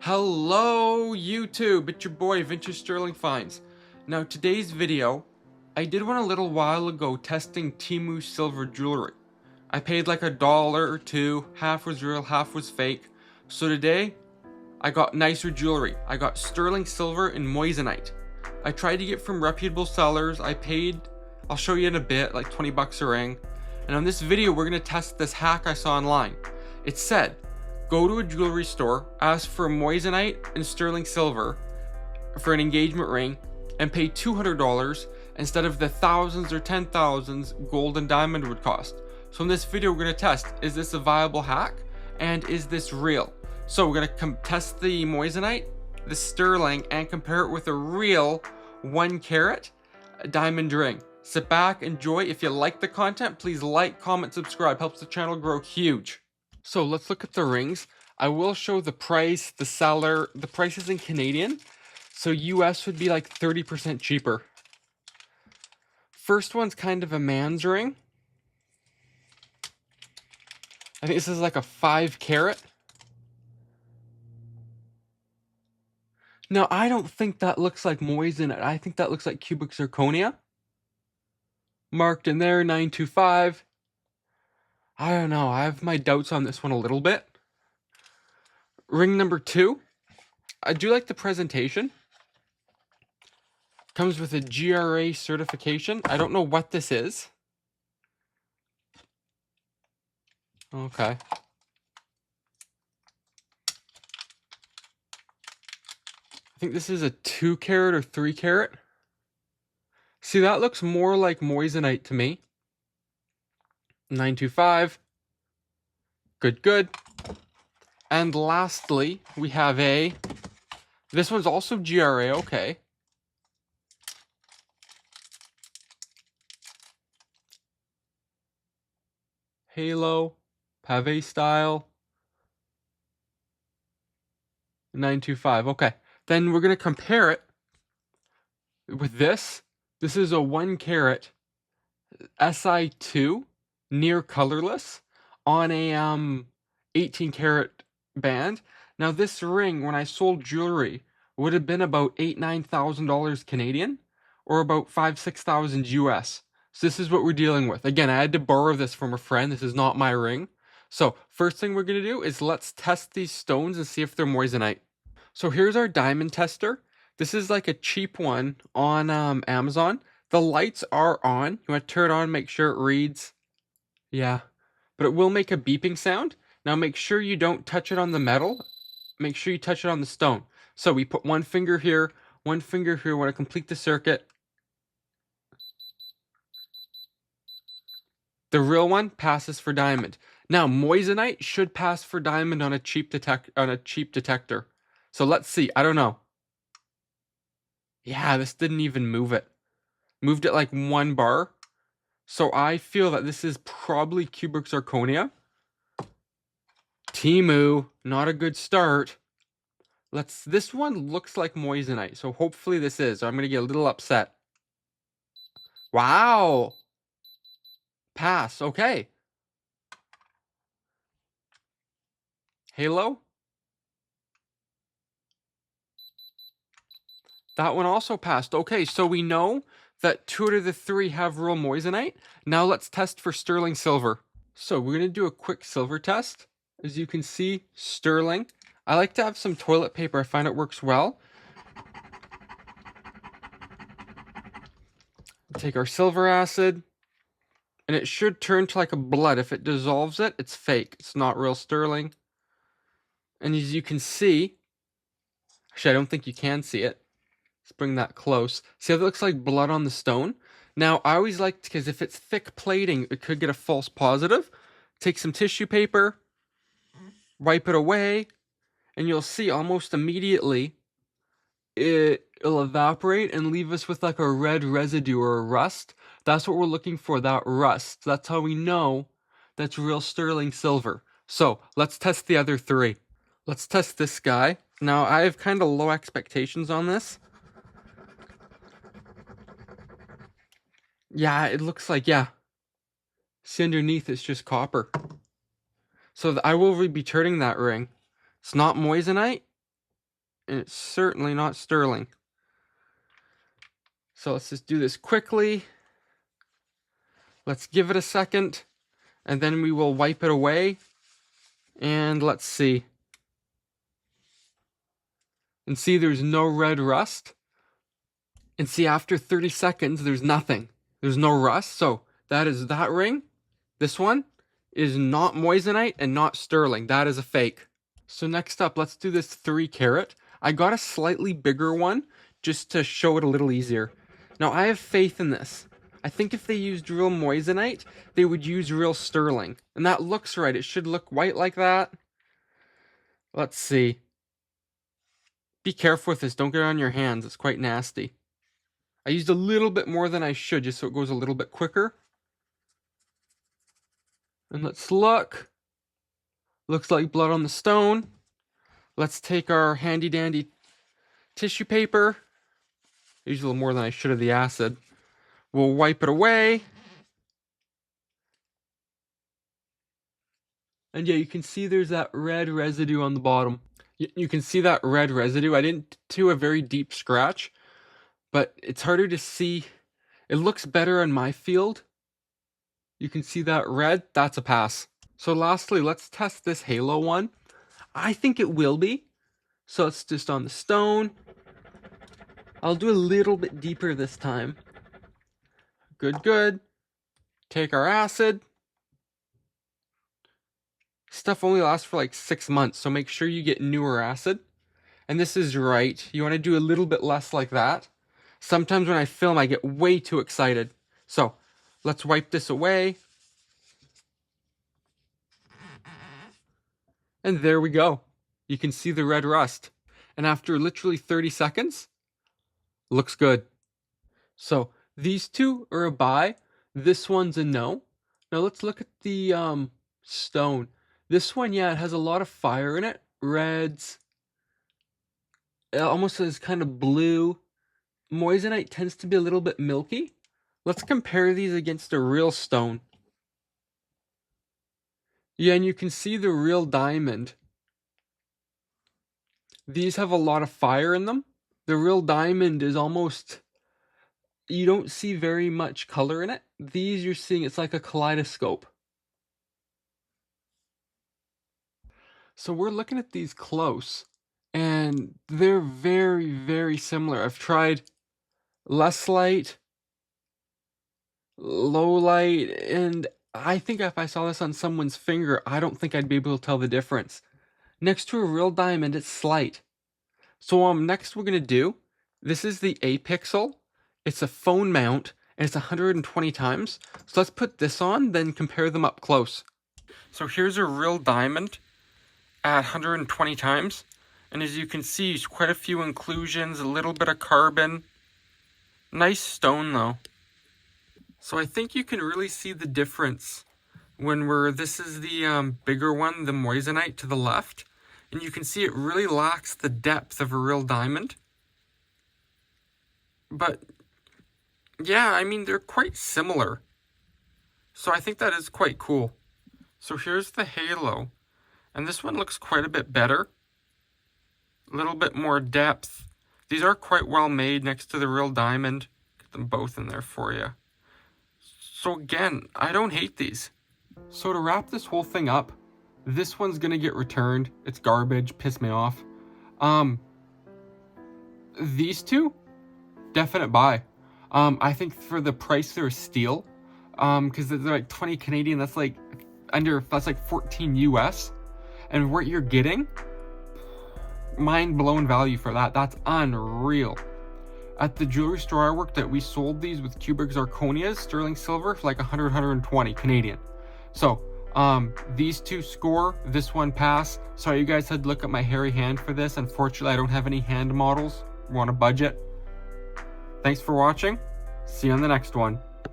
Hello YouTube, it's your boy Vintage Sterling Finds. Now today's video, I did one a little while ago testing Temu silver jewelry. I paid like $1 or $2, half was real, half was fake. So today, I got nicer jewelry. I got sterling silver and moissanite. I tried to get from reputable sellers. I paid, I'll show you in a bit, like 20 bucks a ring. And on this video, we're gonna test this hack I saw online. It said, go to a jewelry store, ask for moissanite and sterling silver for an engagement ring, and pay $200 instead of the thousands or 10,000s gold and diamond would cost. So in this video, we're gonna test, is this a viable hack? And is this real? So we're gonna test the moissanite, the sterling, and compare it with a real 1 carat diamond ring. Sit back, enjoy. If you like the content, please like, comment, subscribe. Helps the channel grow huge. So let's look at the rings. I will show the price, the seller, the price is in Canadian. So US would be like 30% cheaper. First one's kind of a man's ring. I think this is like a 5 carat. Now, I don't think that looks like moissanite. I think that looks like cubic zirconia. Marked in there, 925. I don't know. I have my doubts on this one a little bit. Ring number 2. I do like the presentation. Comes with a GRA certification. I don't know what this is. Okay. I think this is a 2 carat or 3 carat. See, that looks more like moissanite to me. 925. Good. And lastly, we have this one's also GRA, okay. Halo, pave style. 925, okay. Then we're gonna compare it with this. This is a 1 carat SI2 near colorless on a 18 carat band. Now this ring, when I sold jewelry, would have been about $8,000-9,000 Canadian, or about $5,000-6,000 US. So this is what we're dealing with. Again, I had to borrow this from a friend. This is not my ring. So first thing we're gonna do is let's test these stones and see if they're moissanite. So here's our diamond tester. This is like a cheap one on Amazon. The lights are on. You want to turn it on, make sure it reads. Yeah, but it will make a beeping sound. Now make sure you don't touch it on the metal. Make sure you touch it on the stone. So we put one finger here, one finger here. We want to complete the circuit. The real one passes for diamond. Now moissanite should pass for diamond on a cheap detector. So let's see. I don't know. Yeah, this didn't even move it. Moved it like 1 bar. So I feel that this is probably cubic zirconia. Temu, not a good start. This one looks like moissanite, so hopefully this is. I'm gonna get a little upset. Wow. Pass, okay. Halo. That one also passed. Okay, so we know that 2 out of the 3 have real moissanite. Now let's test for sterling silver. So we're gonna do a quick silver test. As you can see, sterling. I like to have some toilet paper. I find it works well. Take our silver acid, and it should turn to like a blood. If it dissolves it, it's fake. It's not real sterling. And as you can see, actually I don't think you can see it. Let's bring that close. See how it looks like blood on the stone? Now, I always like, because if it's thick plating, it could get a false positive. Take some tissue paper, wipe it away, and you'll see almost immediately it'll evaporate and leave us with like a red residue or a rust. That's what we're looking for, that rust. That's how we know that's real sterling silver. So let's test the other 3. Let's test this guy. Now, I have kind of low expectations on this. Yeah, it looks like, yeah. See, underneath it's just copper. So I will be turning that ring. It's not moissanite. and it's certainly not sterling. So let's just do this quickly. Let's give it a second, and then we will wipe it away. And let's see. And see, there's no red rust. And see, after 30 seconds, there's nothing. There's no rust. So that is that ring. This one is not moissanite and not sterling. That is a fake. So next up, let's do this 3 carat. I got a slightly bigger one just to show it a little easier. Now, I have faith in this. I think if they used real moissanite, they would use real sterling. And that looks right. It should look white like that. Let's see. Be careful with this. Don't get it on your hands. It's quite nasty. I used a little bit more than I should just so it goes a little bit quicker. And let's look. Looks like blood on the stone. Let's take our handy dandy tissue paper. I used a little more than I should of the acid. We'll wipe it away. And yeah, you can see there's that red residue on the bottom. You can see that red residue. I didn't do a very deep scratch, but it's harder to see. It looks better on my field. You can see that red. That's a pass. So lastly, let's test this halo one. I think it will be. So it's just on the stone. I'll do a little bit deeper this time. Good, good. Take our acid. Stuff only lasts for like 6 months, so make sure you get newer acid. And this is right. You want to do a little bit less like that. Sometimes when I film, I get way too excited. So let's wipe this away. And there we go. You can see the red rust. And after literally 30 seconds, looks good. So these two are a buy. This one's a no. Now let's look at the stone. This one, yeah, it has a lot of fire in it. Reds. It almost is kind of blue. Moissanite tends to be a little bit milky. Let's compare these against a real stone. Yeah, and you can see the real diamond. These have a lot of fire in them. The real diamond is almost... You don't see very much color in it. These you're seeing, it's like a kaleidoscope. So we're looking at these close, and they're very, very similar. I've tried less light, low light, and I think if I saw this on someone's finger, I don't think I'd be able to tell the difference. Next to a real diamond, it's slight. So next we're going to do, this is the A-pixel. It's a phone mount, and it's 120 times. So let's put this on, then compare them up close. So here's a real diamond at 120 times, and as you can see, quite a few inclusions, a little bit of carbon. Nice stone though. So I think you can really see the difference when this is the bigger one, the moissanite to the left, and you can see it really lacks the depth of a real diamond. But yeah, I mean, they're quite similar. So I think that is quite cool. So here's the halo. And this one looks quite a bit better. A little bit more depth. These are quite well made next to the real diamond. Get them both in there for you. So again, I don't hate these. So to wrap this whole thing up, this one's gonna get returned. It's garbage, piss me off. These two, definite buy. I think for the price they're a steal. Because they're like 20 Canadian, that's like 14 US. And what you're getting, mind-blown value for that. That's unreal. At the jewelry store I worked at, we sold these with cubic zirconias, sterling silver, for like 120 Canadian. So, these two score, this one pass. Sorry, you guys had to look at my hairy hand for this. Unfortunately, I don't have any hand models. We're on a budget. Thanks for watching. See you on the next one.